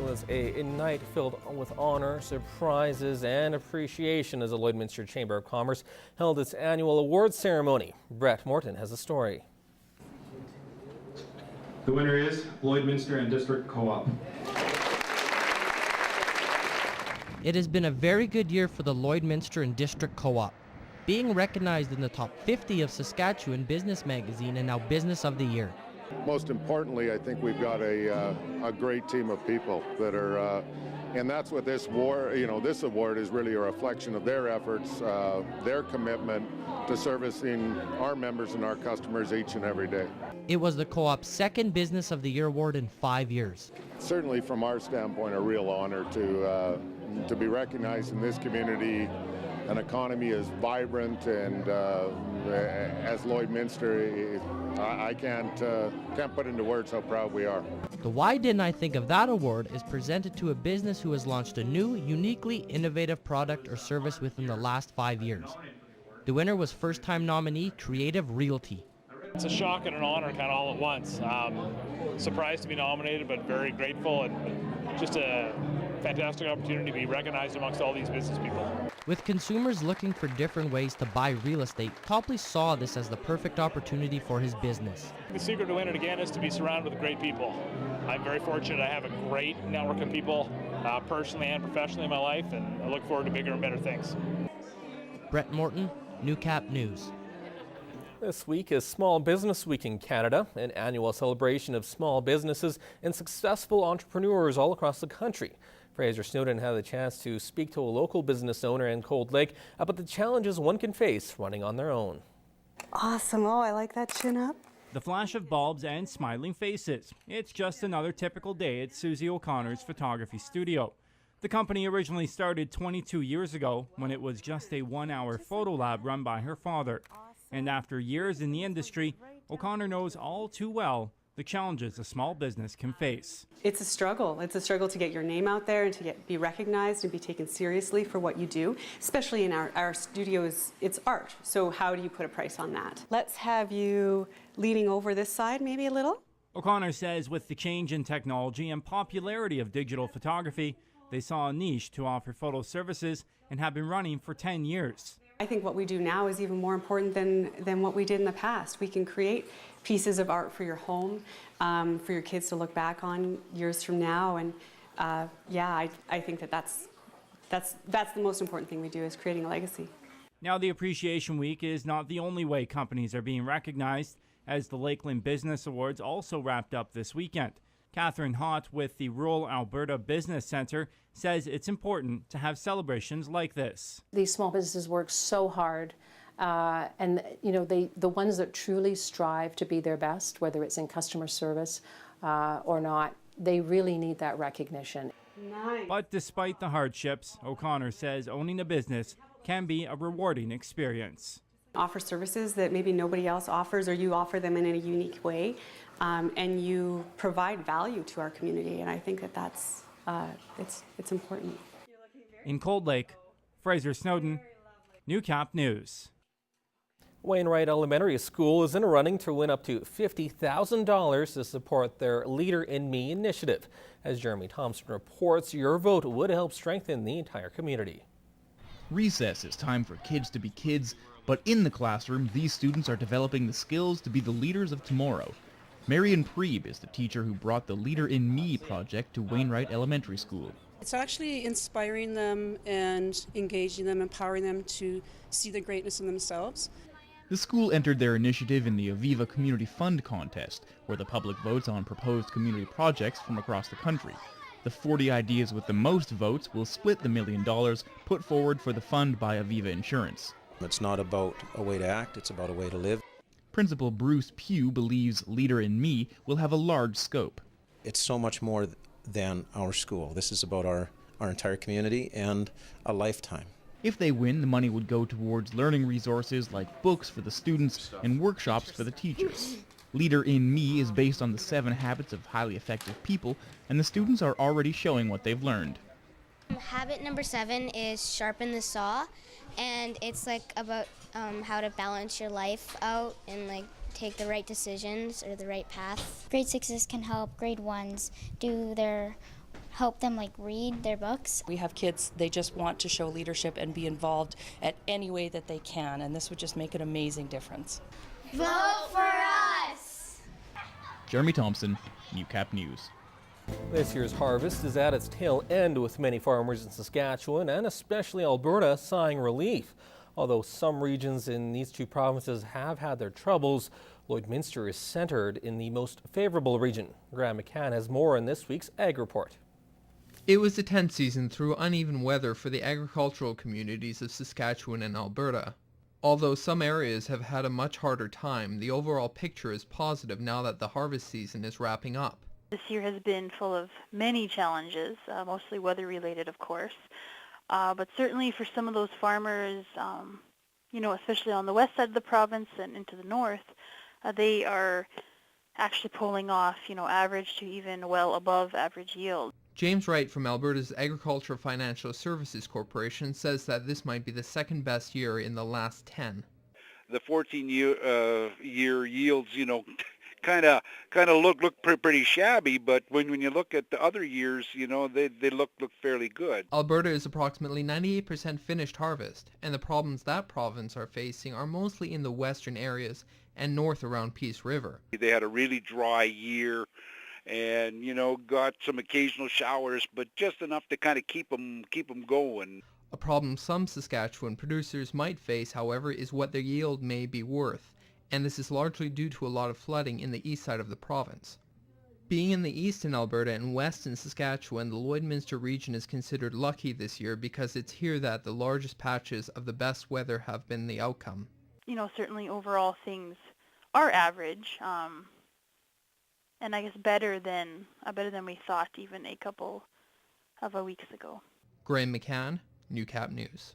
was a night filled with honor, surprises, and appreciation as the Lloydminster Chamber of Commerce held its annual awards ceremony. Brett Morton has a story. The winner is Lloydminster and District Co-op. It has been a very good year for the Lloydminster and District Co-op, being recognized in the top 50 of Saskatchewan Business Magazine and now Business of the Year. Most importantly, I think we've got a great team of people that are, and that's what this award, this award is really a reflection of their efforts, their commitment to servicing our members and our customers each and every day. It was the Co-op's second Business of the Year award in 5 years. Certainly from our standpoint, a real honor to be recognized in this community. An economy as vibrant and as Lloydminster, I can't put into words how proud we are. The Why Didn't I Think of That award is presented to a business who has launched a new, uniquely innovative product or service within the last 5 years. The winner was first-time nominee Creative Realty. It's a shock and an honor kind of all at once. Surprised to be nominated, but very grateful, and just a fantastic opportunity to be recognized amongst all these business people. With consumers looking for different ways to buy real estate, Copley saw this as the perfect opportunity for his business. The secret to win it again is to be surrounded with great people. I'm very fortunate I have a great network of people, personally and professionally in my life, and I look forward to bigger and better things. Brett Morton, Newcap News. This week is Small Business Week in Canada, an annual celebration of small businesses and successful entrepreneurs all across the country. Fraser Snowden had the chance to speak to a local business owner in Cold Lake about the challenges one can face running on their own. Awesome. Oh, I like that chin up. The flash of bulbs and smiling faces. It's just another typical day at Susie O'Connor's photography studio. The company originally started 22 years ago when it was just a 1-hour photo lab run by her father. And after years in the industry, O'Connor knows all too well the challenges a small business can face. It's a struggle. It's a struggle to get your name out there and to be recognized and be taken seriously for what you do. Especially in our studios, it's art. So how do you put a price on that? Let's have you leaning over this side maybe a little. O'Connor says with the change in technology and popularity of digital photography, they saw a niche to offer photo services and have been running for 10 years. I think what we do now is even more important than what we did in the past. We can create pieces of art for your home, for your kids to look back on years from now. And I think that's the most important thing we do, is creating a legacy. Now, the Appreciation Week is not the only way companies are being recognized, as the Lakeland Business Awards also wrapped up this weekend. Catherine Hott with the Rural Alberta Business Centre says it's important to have celebrations like this. These small businesses work so hard, and the ones that truly strive to be their best, whether it's in customer service or not, they really need that recognition. Nice. But despite the hardships, O'Connor says owning a business can be a rewarding experience. Offer services that maybe nobody else offers, or you offer them in a unique way, and you provide value to our community, and I think that's it's important. In Cold Lake, Fraser Snowden, Newcap News. Wainwright Elementary School is in a running to win up to $50,000 to support their Leader in Me initiative. As Jeremy Thompson reports, your vote would help strengthen the entire community. Recess is time for kids to be kids, but in the classroom, these students are developing the skills to be the leaders of tomorrow. Marion Preeb is the teacher who brought the Leader in Me project to Wainwright Elementary School. It's actually inspiring them and engaging them, empowering them to see the greatness in themselves. The school entered their initiative in the Aviva Community Fund contest, where the public votes on proposed community projects from across the country. The 40 ideas with the most votes will split the $1 million put forward for the fund by Aviva Insurance. It's not about a way to act, it's about a way to live. Principal Bruce Pugh believes Leader in Me will have a large scope. It's so much more than our school. This is about our entire community and a lifetime. If they win, the money would go towards learning resources like books for the students and workshops for the teachers. Leader in Me is based on the 7 habits of highly effective people, and the students are already showing what they've learned. Habit number 7 is sharpen the saw, and it's like about how to balance your life out and like take the right decisions or the right path. Grade 6s can help grade 1s do their help them like read their books. We have kids, they just want to show leadership and be involved at any way that they can, and this would just make an amazing difference. Vote for us! Jeremy Thompson, Newcap News. This year's harvest is at its tail end, with many farmers in Saskatchewan and especially Alberta sighing relief. Although some regions in these two provinces have had their troubles, Lloydminster is centered in the most favorable region. Graham McCann has more in this week's Ag Report. It was a tense season through uneven weather for the agricultural communities of Saskatchewan and Alberta. Although some areas have had a much harder time, the overall picture is positive now that the harvest season is wrapping up. This year has been full of many challenges, mostly weather-related, of course. But certainly for some of those farmers, especially on the west side of the province and into the north, they are actually pulling off, average to even well above average yield. James Wright from Alberta's Agricultural Financial Services Corporation says that this might be the second best year in the last 10. The 14-year yields, kind of look pretty shabby, but when you look at the other years, they look fairly good. Alberta is approximately 98% finished harvest, and the problems that province are facing are mostly in the western areas and north around Peace River. They had a really dry year and, got some occasional showers, but just enough to kind of keep them going. A problem some Saskatchewan producers might face, however, is what their yield may be worth, and this is largely due to a lot of flooding in the east side of the province. Being in the east in Alberta and west in Saskatchewan, the Lloydminster region is considered lucky this year because it's here that the largest patches of the best weather have been the outcome. Certainly overall things are average, and I guess better than we thought even a couple of weeks ago. Graham McCann, Newcap News.